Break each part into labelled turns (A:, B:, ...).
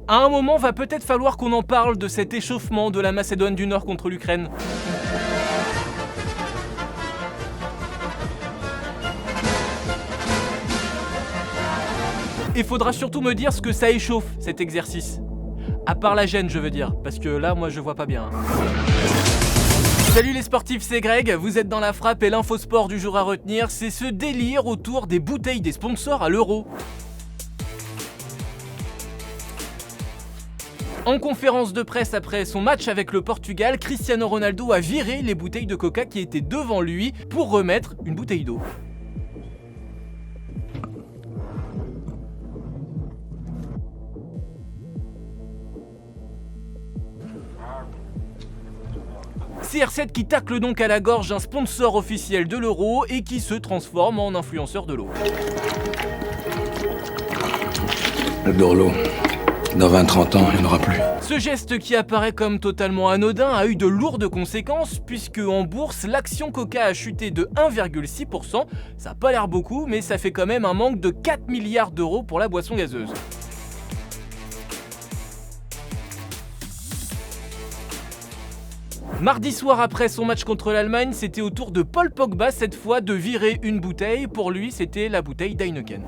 A: À un moment, va peut-être falloir qu'on en parle de cet échauffement de la Macédoine du Nord contre l'Ukraine. Et faudra surtout me dire ce que ça échauffe, cet exercice. À part la gêne, je veux dire, parce que là, moi, je vois pas bien. Salut les sportifs, c'est Greg, vous êtes dans la frappe et l'infosport du jour à retenir, c'est ce délire autour des bouteilles des sponsors à l'Euro. En conférence de presse après son match avec le Portugal, Cristiano Ronaldo a viré les bouteilles de Coca qui étaient devant lui pour remettre une bouteille d'eau. CR7 qui tacle donc à la gorge un sponsor officiel de l'Euro et qui se transforme en influenceur de l'eau.
B: J'adore l'eau. Dans 20-30 ans, il n'y en aura plus.
A: Ce geste qui apparaît comme totalement anodin a eu de lourdes conséquences puisque en bourse, l'action Coca a chuté de 1,6%. Ça n'a pas l'air beaucoup, mais ça fait quand même un manque de 4 milliards d'euros pour la boisson gazeuse. Mardi soir après son match contre l'Allemagne, c'était au tour de Paul Pogba cette fois de virer une bouteille. Pour lui, c'était la bouteille d'Heineken.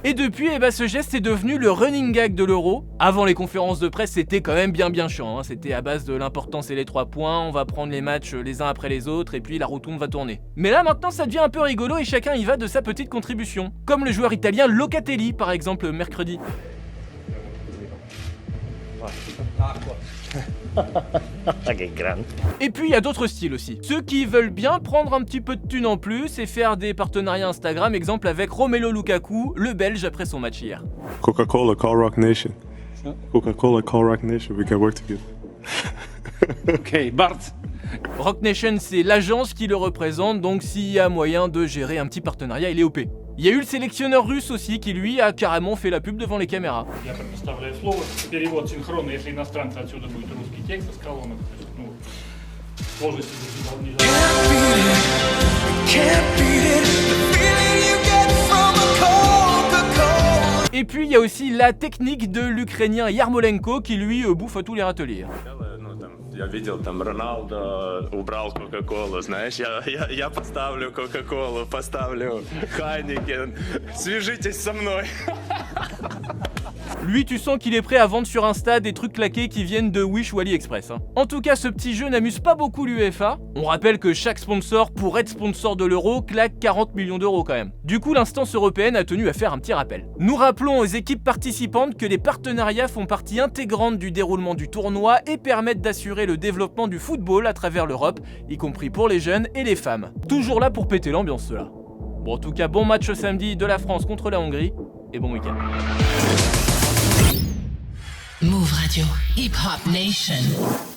A: Et depuis, ce geste est devenu le running gag de l'Euro. Avant les conférences de presse, c'était quand même bien chiant. C'était à base de l'importance et les 3 points, on va prendre les matchs les uns après les autres et puis la rotonde va tourner. Mais là maintenant ça devient un peu rigolo et chacun y va de sa petite contribution. Comme le joueur italien Locatelli par exemple mercredi. Et puis il y a d'autres styles aussi. Ceux qui veulent bien prendre un petit peu de thunes en plus et faire des partenariats Instagram, exemple avec Romelu Lukaku, le Belge après son match hier.
C: Coca-Cola, call Rock Nation. Coca-Cola, call Rock Nation, we can work together.
D: Ok, Bart.
A: Rock Nation, c'est l'agence qui le représente, donc s'il y a moyen de gérer un petit partenariat, il est OP. Il y a eu le sélectionneur russe aussi qui lui a carrément fait la pub devant les caméras.
E: Я предоставляю слово. Перевод синхронный, если иностранцы отсюда будет русский текст с колонок. Сложности не
A: Et puis il y a aussi la technique de l'Ukrainien Yarmolenko qui lui bouffe à tous les râteliers.
F: Я видел, там Роналдо убрал Кока-Колу, знаешь, я поставлю Кока-Колу, поставлю Хайникен, свяжитесь со мной.
A: Lui, tu sens qu'il est prêt à vendre sur Insta des trucs claqués qui viennent de Wish ou AliExpress. En tout cas, ce petit jeu n'amuse pas beaucoup l'UEFA. On rappelle que chaque sponsor, pour être sponsor de l'Euro, claque 40 millions d'euros quand même. Du coup, l'instance européenne a tenu à faire un petit rappel. Nous rappelons aux équipes participantes que les partenariats font partie intégrante du déroulement du tournoi et permettent d'assurer le développement du football à travers l'Europe, y compris pour les jeunes et les femmes. Toujours là pour péter l'ambiance, ceux-là. Bon, en tout cas, bon match samedi de la France contre la Hongrie et bon week-end.
G: Move Radio, Hip Hop Nation.